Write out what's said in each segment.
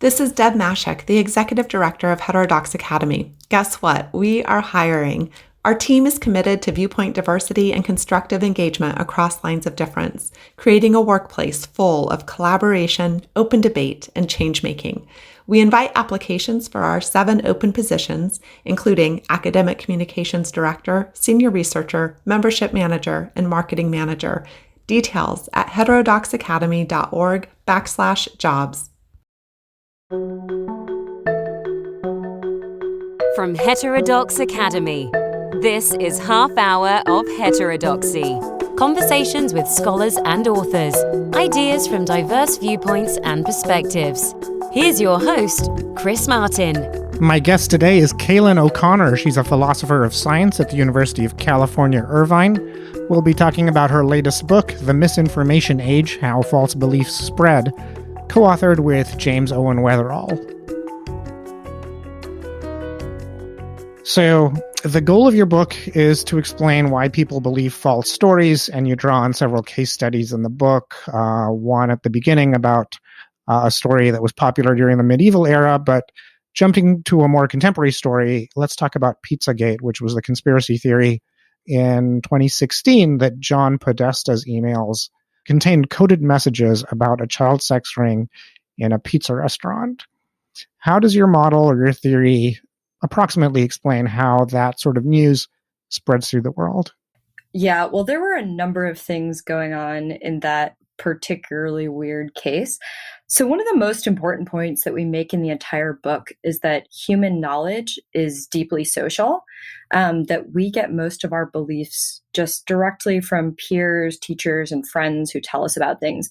This is Deb Mashek, the Executive Director of Heterodox Academy. Guess what? We are hiring. Our team is committed to viewpoint diversity and constructive engagement across lines of difference, creating a workplace full of collaboration, open debate, and change-making. We invite applications for our 7 open positions, including Academic Communications Director, Senior Researcher, Membership Manager, and Marketing Manager. Details at heterodoxacademy.org/jobs. From Heterodox Academy, this is Half Hour of Heterodoxy. Conversations with scholars and authors, ideas from diverse viewpoints and perspectives. Here's your host, Chris Martin. My guest today is Cailin O'Connor. She's a philosopher of science at the University of California-Irvine. We'll be talking about her latest book, The Misinformation Age, How False Beliefs Spread, co-authored with James Owen Weatherall. So, the goal of your book is to explain why people believe false stories, and you draw on several case studies in the book. One at the beginning about a story that was popular during the medieval era, but jumping to a more contemporary story, let's talk about Pizzagate, which was the conspiracy theory in 2016 that John Podesta's emails contained coded messages about a child sex ring in a pizza restaurant. How does your model or your theory approximately explain how that sort of news spreads through the world? Yeah, well, there were a number of things going on in that particularly weird case. So one of the most important points that we make in the entire book is that human knowledge is deeply social, that we get most of our beliefs just directly from peers, teachers, and friends who tell us about things.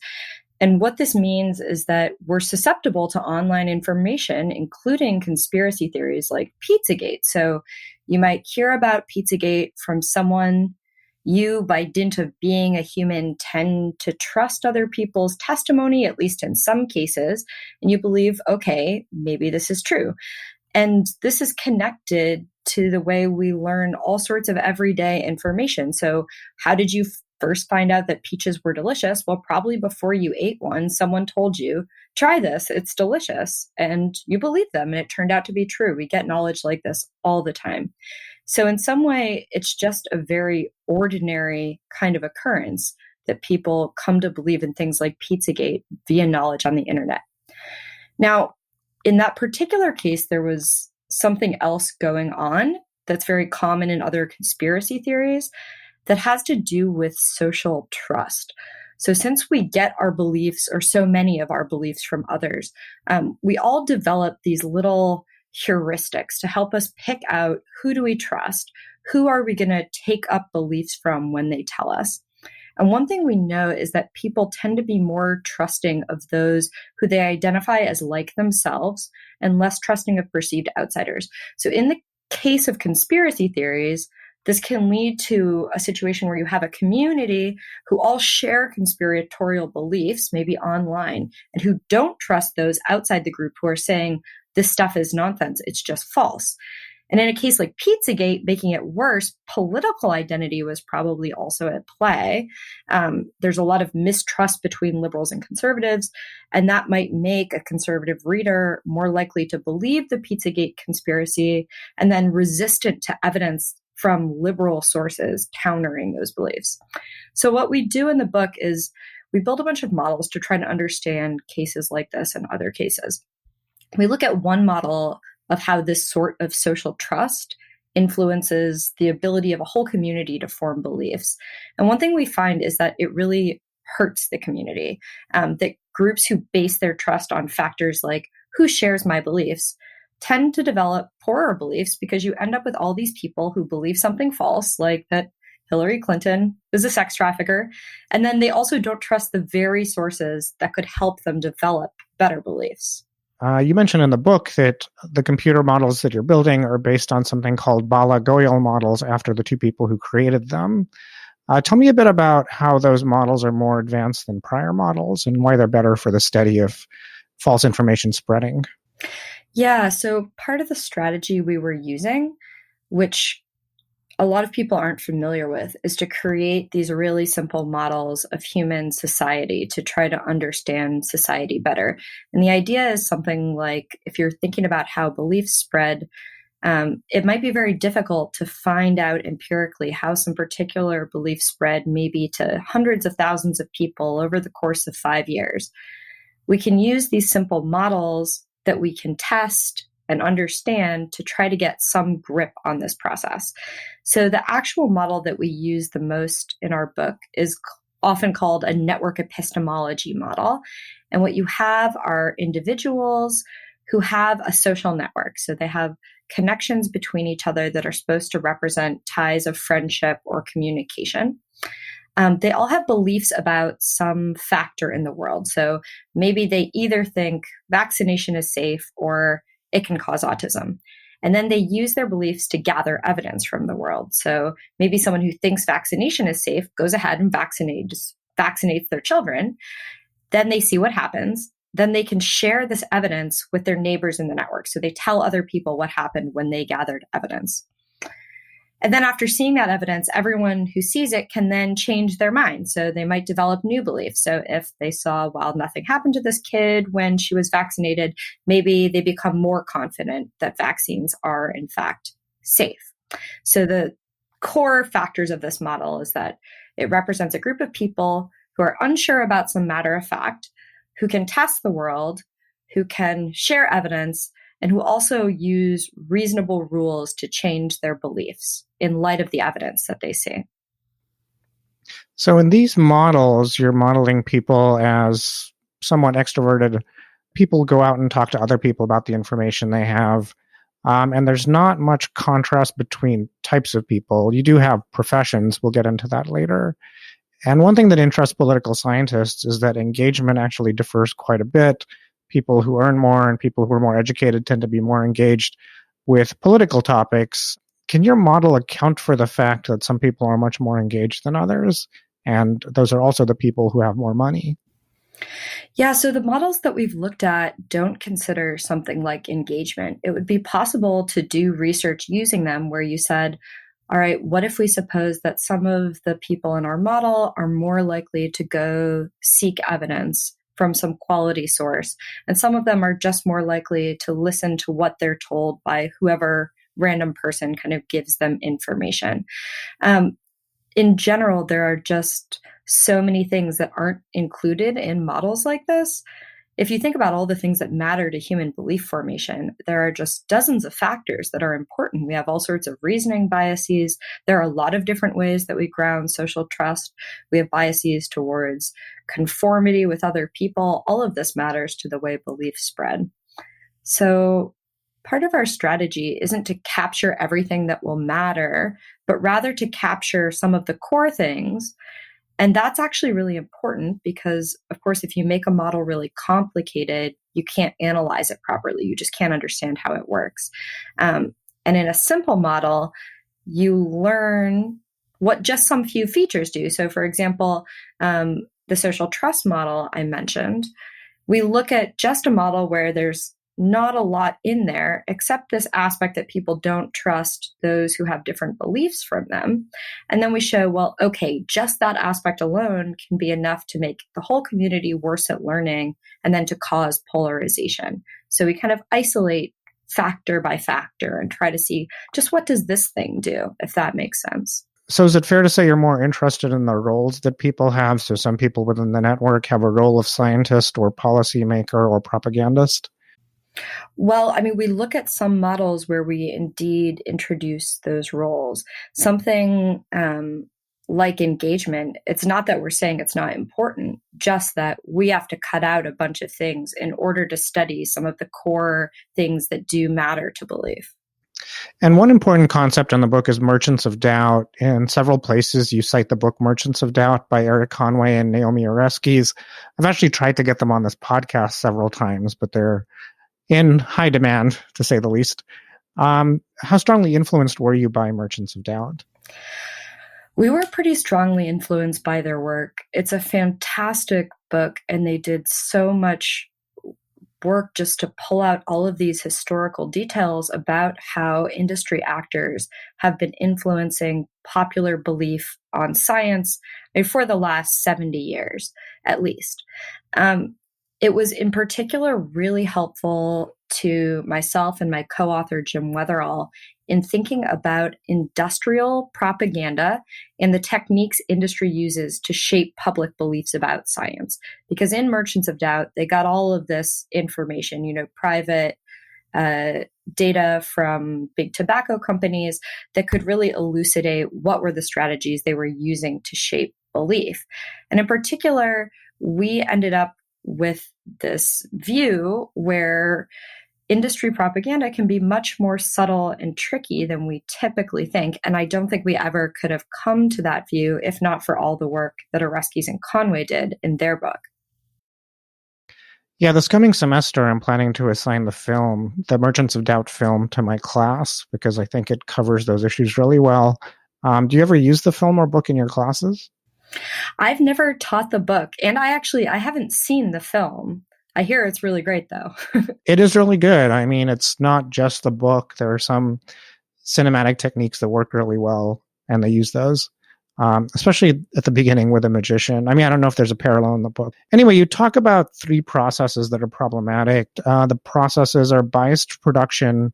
And what this means is that we're susceptible to online information, including conspiracy theories like Pizzagate. So you might hear about Pizzagate from someone. You, by dint of being a human, tend to trust other people's testimony, at least in some cases, and you believe, okay, maybe this is true. And this is connected to the way we learn all sorts of everyday information. So how did you first find out that peaches were delicious? Well, probably before you ate one, someone told you, try this, it's delicious. And you believed them, and it turned out to be true. We get knowledge like this all the time. So in some way, it's just a very ordinary kind of occurrence that people come to believe in things like Pizzagate via knowledge on the internet. Now, in that particular case, there was something else going on that's very common in other conspiracy theories that has to do with social trust. So since we get our beliefs, or so many of our beliefs, from others, we all develop these little heuristics to help us pick out who do we trust, who are we going to take up beliefs from when they tell us. And one thing we know is that people tend to be more trusting of those who they identify as like themselves and less trusting of perceived outsiders. So in the case of conspiracy theories, this can lead to a situation where you have a community who all share conspiratorial beliefs, maybe online, and who don't trust those outside the group who are saying, this stuff is nonsense, it's just false. And in a case like Pizzagate, making it worse, political identity was probably also at play. There's a lot of mistrust between liberals and conservatives, and that might make a conservative reader more likely to believe the Pizzagate conspiracy and then resistant to evidence from liberal sources countering those beliefs. So what we do in the book is we build a bunch of models to try to understand cases like this and other cases. We look at one model of how this sort of social trust influences the ability of a whole community to form beliefs. And one thing we find is that it really hurts the community, that groups who base their trust on factors like who shares my beliefs tend to develop poorer beliefs, because you end up with all these people who believe something false, like that Hillary Clinton is a sex trafficker, and then they also don't trust the very sources that could help them develop better beliefs. You mentioned in the book that the computer models that you're building are based on something called Bala-Goyal models after the two people who created them. Tell me a bit about how those models are more advanced than prior models and why they're better for the study of false information spreading. Yeah, so part of the strategy we were using, which a lot of people aren't familiar with is to create these really simple models of human society to try to understand society better. And the idea is something like, if you're thinking about how beliefs spread, it might be very difficult to find out empirically how some particular belief spread maybe to hundreds of thousands of people over the course of 5 years. We can use these simple models that we can test and understand to try to get some grip on this process. So the actual model that we use the most in our book is often called a network epistemology model. And what you have are individuals who have a social network. So they have connections between each other that are supposed to represent ties of friendship or communication. They all have beliefs about some factor in the world. So maybe they either think vaccination is safe or it can cause autism. And then they use their beliefs to gather evidence from the world. So maybe someone who thinks vaccination is safe goes ahead and vaccinates their children. Then they see what happens. Then they can share this evidence with their neighbors in the network. So they tell other people what happened when they gathered evidence. And then after seeing that evidence, everyone who sees it can then change their mind. So they might develop new beliefs. So if they saw, well, nothing happened to this kid when she was vaccinated, maybe they become more confident that vaccines are in fact safe. So the core factors of this model is that it represents a group of people who are unsure about some matter of fact, who can test the world, who can share evidence, and who also use reasonable rules to change their beliefs in light of the evidence that they see. So in these models, you're modeling people as somewhat extroverted. People go out and talk to other people about the information they have. And there's not much contrast between types of people. You do have professions. We'll get into that later. And one thing that interests political scientists is that engagement actually differs quite a bit. People who earn more and people who are more educated tend to be more engaged with political topics. Can your model account for the fact that some people are much more engaged than others? And those are also the people who have more money. Yeah, so the models that we've looked at don't consider something like engagement. It would be possible to do research using them where you said, all right, what if we suppose that some of the people in our model are more likely to go seek evidence from some quality source, and some of them are just more likely to listen to what they're told by whoever random person kind of gives them information. In general, there are just so many things that aren't included in models like this. If you think about all the things that matter to human belief formation, there are just dozens of factors that are important. We have all sorts of reasoning biases. There are a lot of different ways that we ground social trust. We have biases towards conformity with other people. All of this matters to the way beliefs spread. So part of our strategy isn't to capture everything that will matter, but rather to capture some of the core things. And that's actually really important because, of course, if you make a model really complicated, you can't analyze it properly. You just can't understand how it works. And in a simple model, you learn what just some few features do. So, for example, the social trust model I mentioned, we look at just a model where there's not a lot in there except this aspect that people don't trust those who have different beliefs from them. And then we show, well, okay, just that aspect alone can be enough to make the whole community worse at learning and then to cause polarization. So we kind of isolate factor by factor and try to see just what does this thing do, if that makes sense. So is it fair to say you're more interested in the roles that people have? So some people within the network have a role of scientist or policymaker or propagandist? Well, I mean, we look at some models where we indeed introduce those roles. Something like engagement, it's not that we're saying it's not important, just that we have to cut out a bunch of things in order to study some of the core things that do matter to belief. And one important concept in the book is merchants of doubt. In several places, you cite the book Merchants of Doubt by Eric Conway and Naomi Oreskes. I've actually tried to get them on this podcast several times, but they're in high demand, to say the least. How strongly influenced were you by Merchants of Doubt? We were pretty strongly influenced by their work. It's a fantastic book, and they did so much work just to pull out all of these historical details about how industry actors have been influencing popular belief on science for the last 70 years, at least. It was in particular really helpful to myself and my co-author, Jim Weatherall, in thinking about industrial propaganda and the techniques industry uses to shape public beliefs about science. Because in Merchants of Doubt, they got all of this information, private data from big tobacco companies that could really elucidate what were the strategies they were using to shape belief. And in particular, we ended up with this view where industry propaganda can be much more subtle and tricky than we typically think. And I don't think we ever could have come to that view if not for all the work that Oreskes and Conway did in their book. Yeah, this coming semester, I'm planning to assign the Merchants of Doubt film, to my class because I think it covers those issues really well. Do you ever use the film or book in your classes? I've never taught the book, and I haven't seen the film. I hear it's really great, though. It is really good. I mean, it's not just the book. There are some cinematic techniques that work really well, and they use those, especially at the beginning with a magician. I mean, I don't know if there's a parallel in the book. Anyway, you talk about 3 processes that are problematic. The processes are biased production,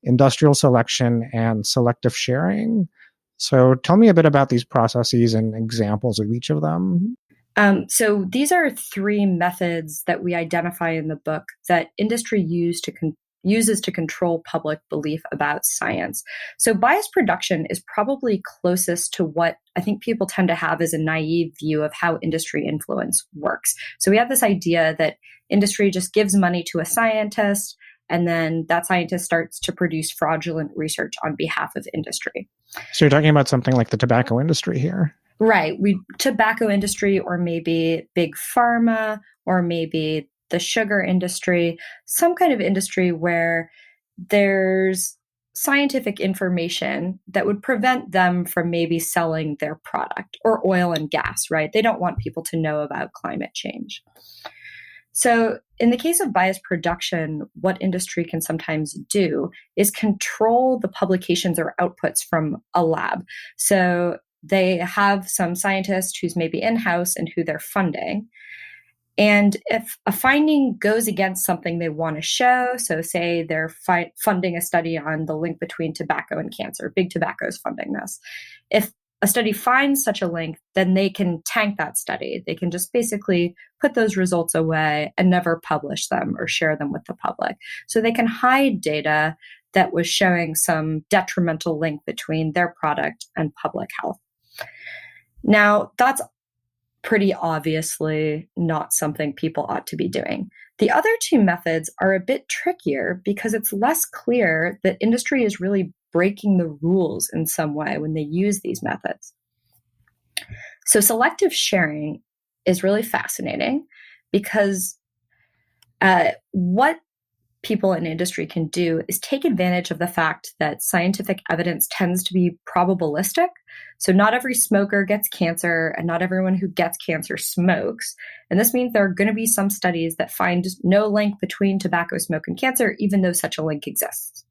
industrial selection, and selective sharing. So tell me a bit about these processes and examples of each of them. So these are 3 methods that we identify in the book that industry uses to control public belief about science. So biased production is probably closest to what I think people tend to have as a naive view of how industry influence works. So we have this idea that industry just gives money to a scientist, and then that scientist starts to produce fraudulent research on behalf of industry. So you're talking about something like the tobacco industry here. Right. Tobacco industry, or maybe big pharma, or maybe the sugar industry, some kind of industry where there's scientific information that would prevent them from maybe selling their product, or oil and gas, right? They don't want people to know about climate change. So in the case of biased production, what industry can sometimes do is control the publications or outputs from a lab. So they have some scientist who's maybe in-house and who they're funding. And if a finding goes against something they want to show, so say they're funding a study on the link between tobacco and cancer, Big Tobacco is funding this. If a study finds such a link, then they can tank that study. They can just basically put those results away and never publish them or share them with the public. So they can hide data that was showing some detrimental link between their product and public health. Now, that's pretty obviously not something people ought to be doing. The other 2 methods are a bit trickier because it's less clear that industry is really breaking the rules in some way when they use these methods. So selective sharing is really fascinating because what people in industry can do is take advantage of the fact that scientific evidence tends to be probabilistic. So not every smoker gets cancer, and not everyone who gets cancer smokes. And this means there are going to be some studies that find no link between tobacco smoke and cancer, even though such a link exists.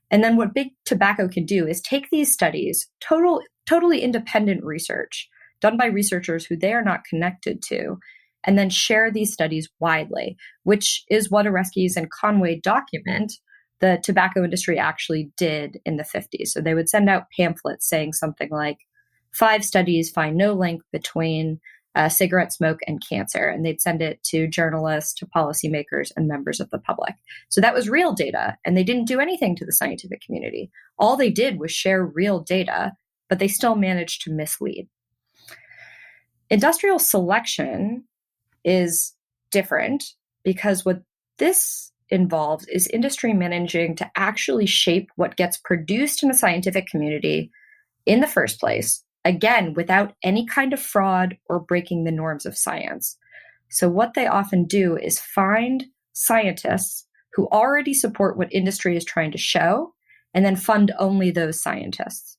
And then what Big Tobacco can do is take these studies, totally independent research done by researchers who they are not connected to, and then share these studies widely, which is what Oreskes and Conway document the tobacco industry actually did in the 50s. So they would send out pamphlets saying something like, 5 studies find no link between cigarette smoke and cancer. And they'd send it to journalists, to policymakers, and members of the public. So that was real data, and they didn't do anything to the scientific community. All they did was share real data, but they still managed to mislead. Industrial selection is different because what this involves is industry managing to actually shape what gets produced in the scientific community in the first place, again, without any kind of fraud or breaking the norms of science. So what they often do is find scientists who already support what industry is trying to show, and then fund only those scientists.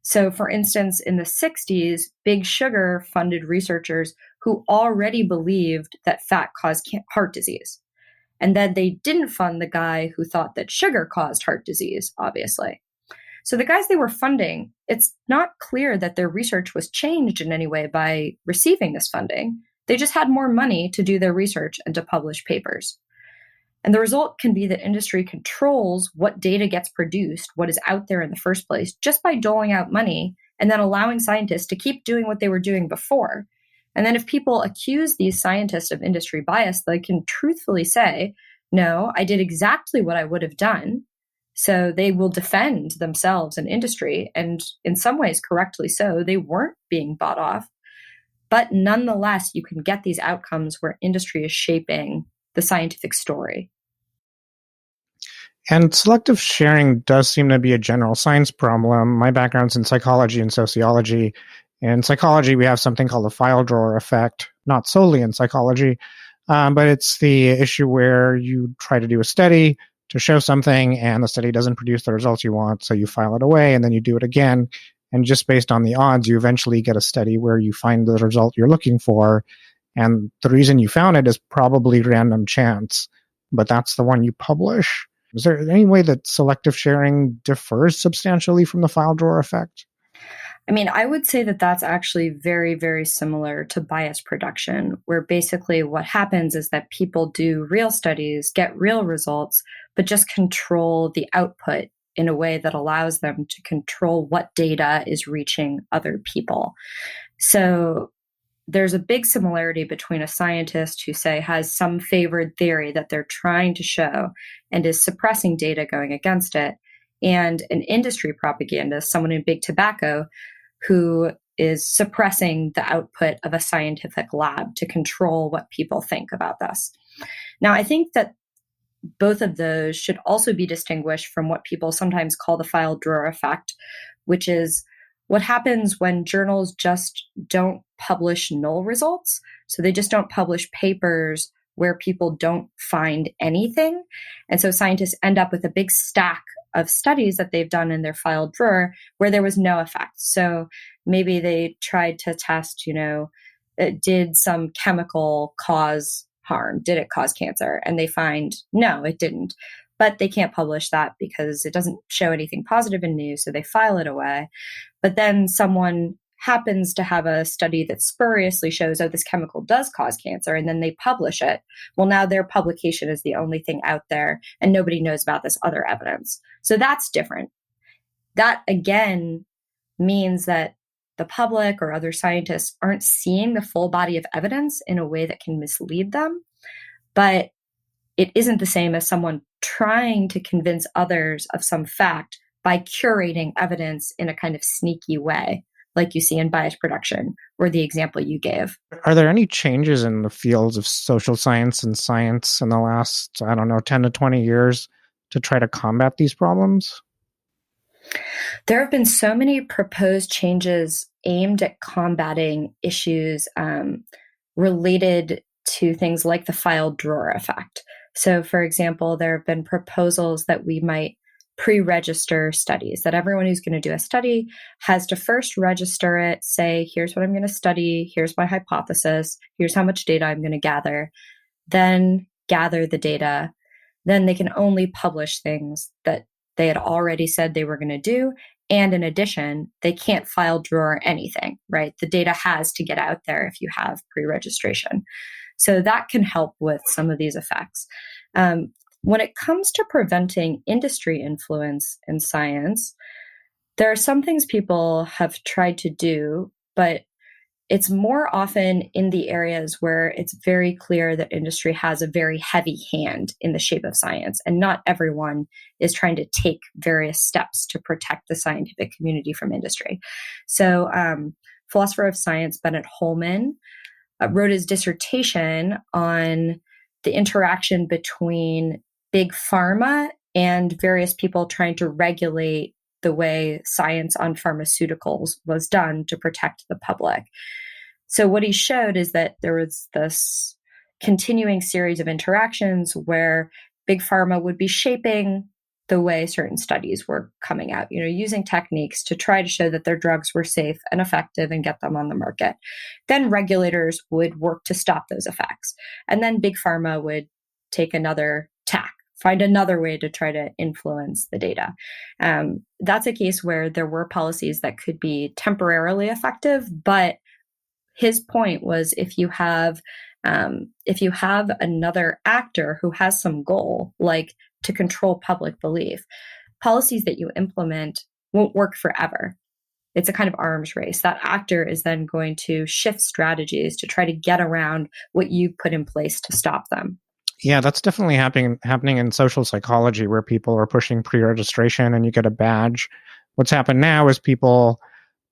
So for instance, in the 60s, Big Sugar funded researchers who already believed that fat caused heart disease. And then they didn't fund the guy who thought that sugar caused heart disease, obviously. So the guys they were funding, it's not clear that their research was changed in any way by receiving this funding. They just had more money to do their research and to publish papers. And the result can be that industry controls what data gets produced, what is out there in the first place, just by doling out money and then allowing scientists to keep doing what they were doing before. And then if people accuse these scientists of industry bias, they can truthfully say, no, I did exactly what I would have done. So they will defend themselves and industry. And in some ways, correctly so, they weren't being bought off. But nonetheless, you can get these outcomes where industry is shaping the scientific story. And selective sharing does seem to be a general science problem. My background's in psychology and sociology. In psychology, we have something called the file drawer effect, not solely in psychology, but it's the issue where you try to do a study to show something and the study doesn't produce the results you want, so you file it away and then you do it again. And just based on the odds, you eventually get a study where you find the result you're looking for. And the reason you found it is probably random chance, but that's the one you publish. Is there any way that selective sharing differs substantially from the file drawer effect? I mean, I would say that that's actually very, very similar to bias production, where basically what happens is that people do real studies, get real results, but just control the output in a way that allows them to control what data is reaching other people. So there's a big similarity between a scientist who, say, has some favored theory that they're trying to show and is suppressing data going against it, and an industry propagandist, someone in big tobacco, who is suppressing the output of a scientific lab to control what people think about this. Now, I think that both of those should also be distinguished from what people sometimes call the file drawer effect, which is what happens when journals just don't publish null results. So they just don't publish papers where people don't find anything. And so scientists end up with a big stack of studies that they've done in their file drawer where there was no effect. So maybe they tried to test, did some chemical cause harm? Did it cause cancer? And they find, no, it didn't. But they can't publish that because it doesn't show anything positive in news, so they file it away. But then someone happens to have a study that spuriously shows, oh, this chemical does cause cancer, and then they publish it. Well, now their publication is the only thing out there, and nobody knows about this other evidence. So that's different. That, again, means that the public or other scientists aren't seeing the full body of evidence in a way that can mislead them. But it isn't the same as someone trying to convince others of some fact by curating evidence in a kind of sneaky way, like you see in bias production, or the example you gave. Are there any changes in the fields of social science and science in the last, 10 to 20 years to try to combat these problems? There have been so many proposed changes aimed at combating issues related to things like the file drawer effect. So, for example, there have been proposals that we might pre-register studies, that everyone who's going to do a study has to first register it, say, here's what I'm going to study, here's my hypothesis, here's how much data I'm going to gather, then gather the data. Then they can only publish things that they had already said they were going to do. And in addition, they can't file drawer anything, right? The data has to get out there if you have pre-registration. So that can help with some of these effects. When it comes to preventing industry influence in science, there are some things people have tried to do, but it's more often in the areas where it's very clear that industry has a very heavy hand in the shape of science, and not everyone is trying to take various steps to protect the scientific community from industry. So philosopher of science Bennett Holman wrote his dissertation on the interaction between big pharma and various people trying to regulate the way science on pharmaceuticals was done to protect the public. So what he showed is that there was this continuing series of interactions where big pharma would be shaping the way certain studies were coming out, using techniques to try to show that their drugs were safe and effective and get them on the market. Then regulators would work to stop those effects. And then big pharma would take another tack, find another way to try to influence the data. That's a case where there were policies that could be temporarily effective, but his point was if you have another actor who has some goal, like to control public belief, policies that you implement won't work forever. It's a kind of arms race. That actor is then going to shift strategies to try to get around what you put in place to stop them. Yeah, that's definitely happening in social psychology, where people are pushing pre-registration and you get a badge. What's happened now is people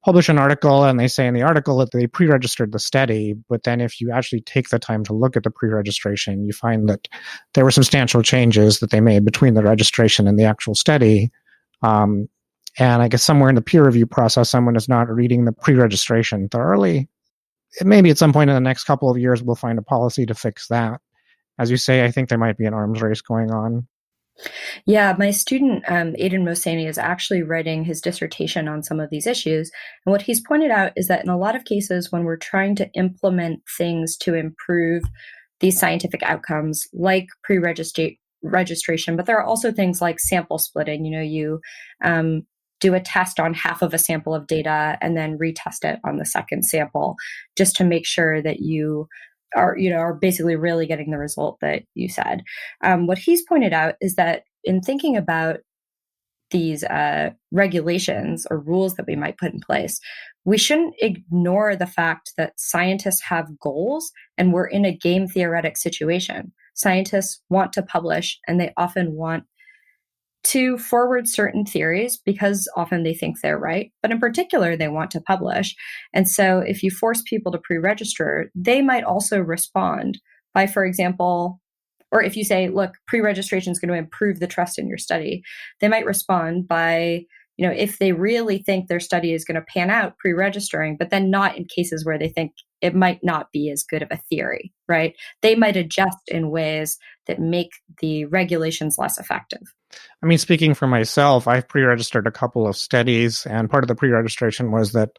publish an article and they say in the article that they pre-registered the study, but then if you actually take the time to look at the pre-registration, you find that there were substantial changes that they made between the registration and the actual study. And I guess somewhere in the peer review process, someone is not reading the pre-registration thoroughly. Maybe at some point in the next couple of years, we'll find a policy to fix that. As you say, I think there might be an arms race going on. Yeah, my student, Aidan Mosani, is actually writing his dissertation on some of these issues. And what he's pointed out is that in a lot of cases, when we're trying to implement things to improve these scientific outcomes, like pre-registration, but there are also things like sample splitting. You do a test on half of a sample of data and then retest it on the second sample, just to make sure that you are basically really getting the result that you said. What he's pointed out is that in thinking about these regulations or rules that we might put in place, we shouldn't ignore the fact that scientists have goals and we're in a game theoretic situation. Scientists want to publish, and they often want to forward certain theories because often they think they're right, but in particular, they want to publish. And so if you force people to pre-register, they might also respond by, for example, or if you say, look, pre-registration is going to improve the trust in your study, they might respond by, if they really think their study is going to pan out, pre-registering, but then not in cases where they think it might not be as good of a theory, right? They might adjust in ways that make the regulations less effective. I mean, speaking for myself, I've pre-registered a couple of studies, and part of the pre-registration was that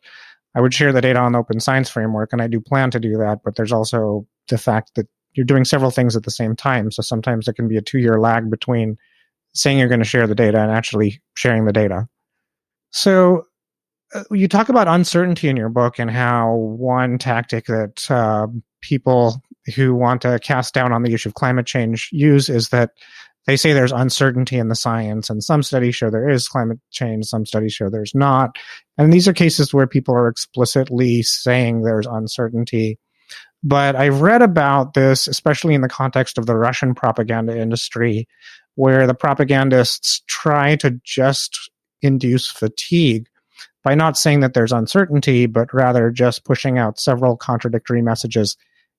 I would share the data on the Open Science Framework, and I do plan to do that, but there's also the fact that you're doing several things at the same time, so sometimes there can be a 2-year lag between saying you're going to share the data and actually sharing the data. So you talk about uncertainty in your book and how one tactic that people who want to cast doubt on the issue of climate change use is that they say there's uncertainty in the science, and some studies show there is climate change, some studies show there's not. And these are cases where people are explicitly saying there's uncertainty. But I've read about this, especially in the context of the Russian propaganda industry, where the propagandists try to just induce fatigue by not saying that there's uncertainty, but rather just pushing out several contradictory messages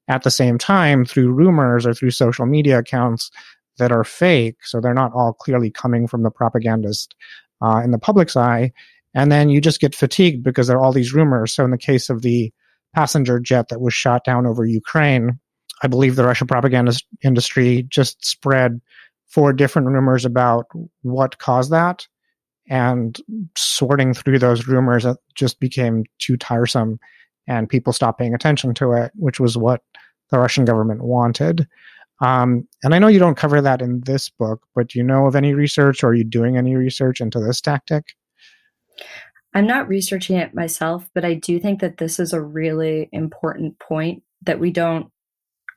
at the same time through rumors or through social media accounts that are fake. So they're not all clearly coming from the propagandist in the public's eye. And then you just get fatigued because there are all these rumors. So in the case of the passenger jet that was shot down over Ukraine, I believe the Russian propaganda industry just spread 4 different rumors about what caused that. And sorting through those rumors just became too tiresome, and people stopped paying attention to it, which was what the Russian government wanted. And I know you don't cover that in this book, but do you know of any research, or are you doing any research into this tactic? I'm not researching it myself, but I do think that this is a really important point that we don't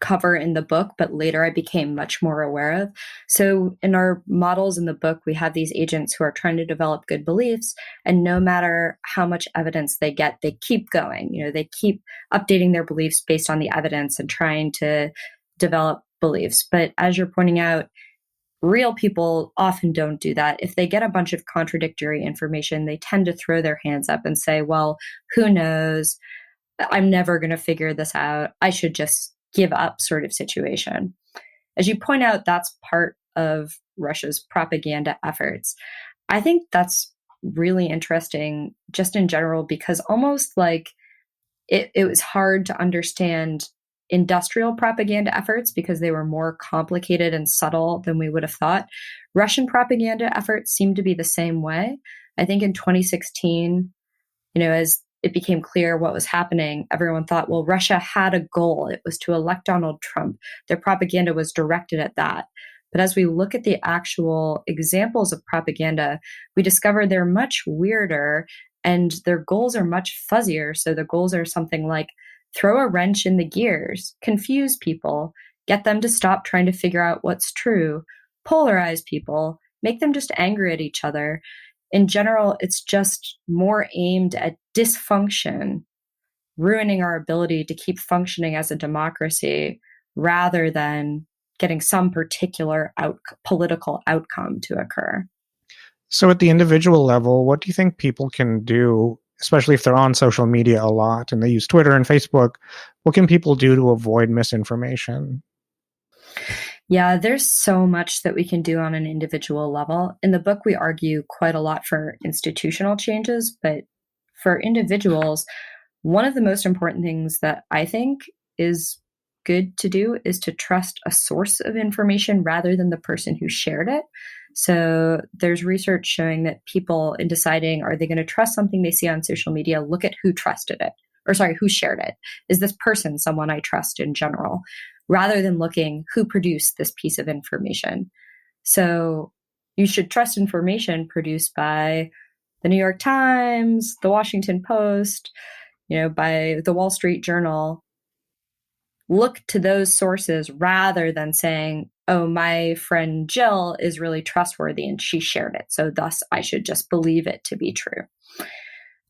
cover in the book, but later I became much more aware of. So in our models in the book, we have these agents who are trying to develop good beliefs, and no matter how much evidence they get, they keep going. They keep updating their beliefs based on the evidence and trying to develop beliefs. But as you're pointing out, real people often don't do that. If they get a bunch of contradictory information, they tend to throw their hands up and say, well, who knows? I'm never going to figure this out. I should just give up, sort of situation. As you point out, that's part of Russia's propaganda efforts. I think that's really interesting just in general, because almost like it was hard to understand industrial propaganda efforts because they were more complicated and subtle than we would have thought. Russian propaganda efforts seem to be the same way. I think in 2016, as it became clear what was happening, everyone thought, well, Russia had a goal. It was to elect Donald Trump. Their propaganda was directed at that. But as we look at the actual examples of propaganda, we discover they're much weirder and their goals are much fuzzier. So the goals are something like throw a wrench in the gears, confuse people, get them to stop trying to figure out what's true, polarize people, make them just angry at each other. In general, it's just more aimed at dysfunction, ruining our ability to keep functioning as a democracy rather than getting some particular political outcome to occur. So at the individual level, what do you think people can do, especially if they're on social media a lot and they use Twitter and Facebook? What can people do to avoid misinformation? Yeah, there's so much that we can do on an individual level. In the book, we argue quite a lot for institutional changes, but for individuals, one of the most important things that I think is good to do is to trust a source of information rather than the person who shared it. So there's research showing that people, in deciding are they going to trust something they see on social media, look at who trusted it, or sorry, who shared it. Is this person someone I trust in general? Rather than looking who produced this piece of information. So you should trust information produced by the New York Times, the Washington Post, by the Wall Street Journal. Look to those sources rather than saying, oh, my friend Jill is really trustworthy and she shared it, so thus I should just believe it to be true.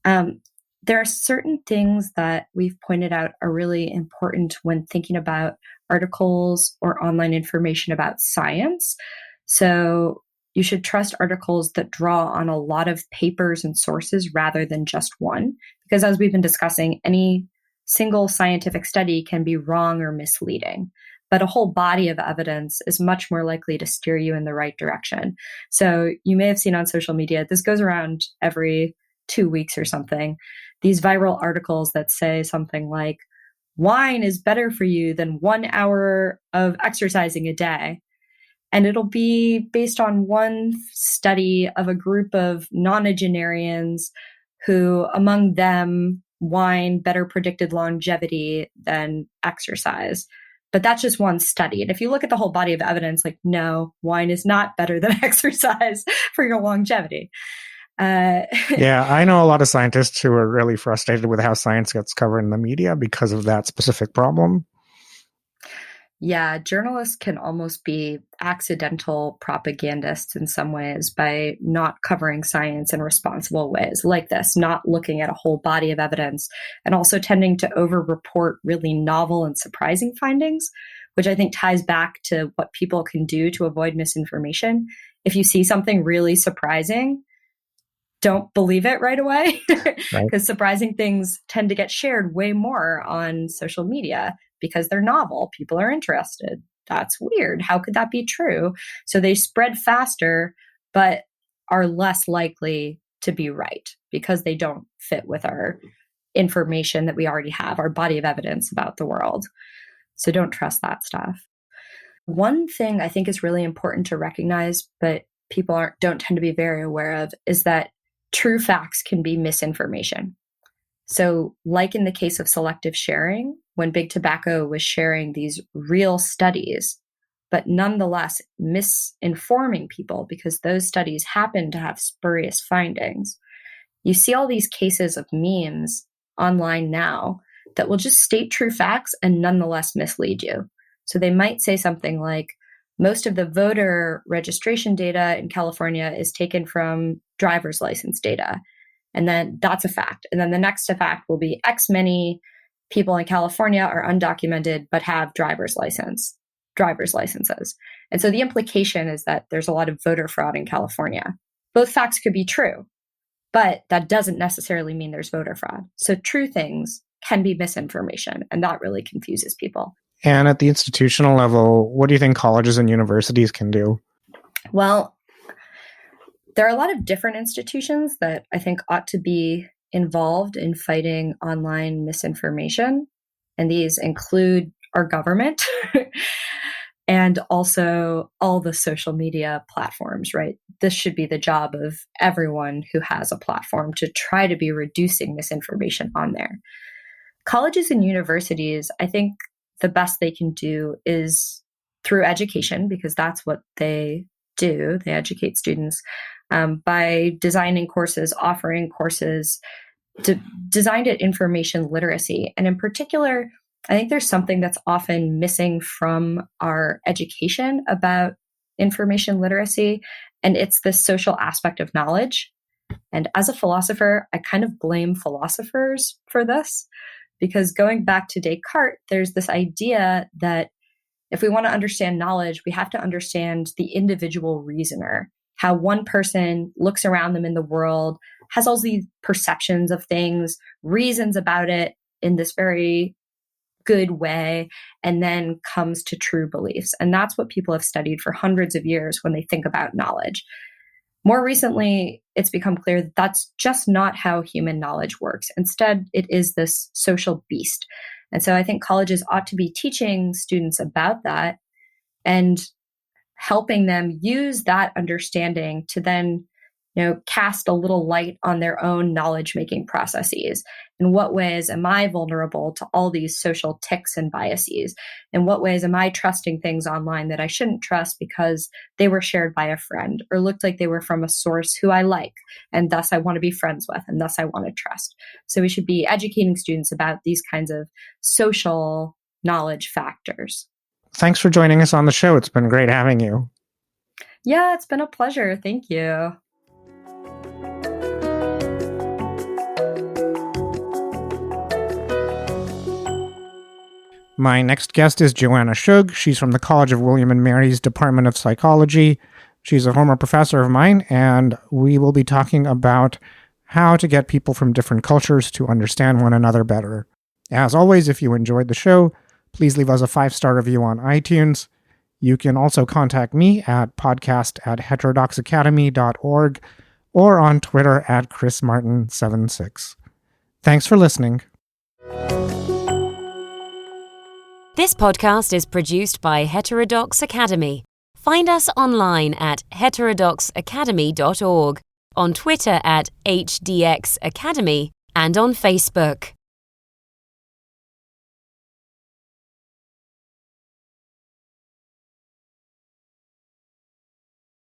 There are certain things that we've pointed out are really important when thinking about articles or online information about science. So you should trust articles that draw on a lot of papers and sources rather than just one, because as we've been discussing, any single scientific study can be wrong or misleading, but a whole body of evidence is much more likely to steer you in the right direction. So you may have seen on social media, this goes around every 2 weeks or something, these viral articles that say something like, wine is better for you than 1 hour of exercising a day. And it'll be based on one study of a group of nonagenarians who, among them, wine better predicted longevity than exercise. But that's just one study. And if you look at the whole body of evidence, like, no, wine is not better than exercise for your longevity. Yeah, I know a lot of scientists who are really frustrated with how science gets covered in the media because of that specific problem. Yeah, journalists can almost be accidental propagandists in some ways by not covering science in responsible ways like this, not looking at a whole body of evidence, and also tending to over-report really novel and surprising findings, which I think ties back to what people can do to avoid misinformation. If you see something really surprising, don't believe it right away, because surprising things tend to get shared way more on social media because they're novel. People are interested. That's weird. How could that be true? So they spread faster, but are less likely to be right because they don't fit with our information that we already have, our body of evidence about the world. So don't trust that stuff. One thing I think is really important to recognize, but people don't tend to be very aware of, is that true facts can be misinformation. So like in the case of selective sharing, when Big Tobacco was sharing these real studies, but nonetheless misinforming people because those studies happen to have spurious findings, you see all these cases of memes online now that will just state true facts and nonetheless mislead you. So they might say something like, most of the voter registration data in California is taken from driver's license data. And then that's a fact. And then the next fact will be X many people in California are undocumented but have driver's licenses. And so the implication is that there's a lot of voter fraud in California. Both facts could be true, but that doesn't necessarily mean there's voter fraud. So true things can be misinformation, and that really confuses people. And at the institutional level, what do you think colleges and universities can do? Well, there are a lot of different institutions that I think ought to be involved in fighting online misinformation. And these include our government. and also all the social media platforms, right? This should be the job of everyone who has a platform to try to be reducing misinformation on there. Colleges and universities, I think the best they can do is through education, because that's what they do. They educate students by designing courses, offering courses designed at information literacy. And in particular, I think there's something that's often missing from our education about information literacy, and it's the social aspect of knowledge. And as a philosopher, I kind of blame philosophers for this, because going back to Descartes, there's this idea that if we want to understand knowledge, we have to understand the individual reasoner, how one person looks around them in the world, has all these perceptions of things, reasons about it in this very good way, and then comes to true beliefs. And that's what people have studied for hundreds of years when they think about knowledge. More recently, it's become clear that that's just not how human knowledge works. Instead, it is this social beast. And so I think colleges ought to be teaching students about that and helping them use that understanding to then cast a little light on their own knowledge-making processes. In what ways am I vulnerable to all these social tics and biases? In what ways am I trusting things online that I shouldn't trust because they were shared by a friend or looked like they were from a source who I like, and thus I want to be friends with, and thus I want to trust? So we should be educating students about these kinds of social knowledge factors. Thanks for joining us on the show. It's been great having you. Yeah, it's been a pleasure. Thank you. My next guest is Joanna Shug. She's from the College of William and Mary's Department of Psychology. She's a former professor of mine, and we will be talking about how to get people from different cultures to understand one another better. As always, if you enjoyed the show, please leave us a 5-star review on iTunes. You can also contact me at podcast@heterodoxacademy.org or on Twitter at chrismartin76. Thanks for listening. This podcast is produced by Heterodox Academy. Find us online at heterodoxacademy.org, on Twitter at HDX Academy, and on Facebook.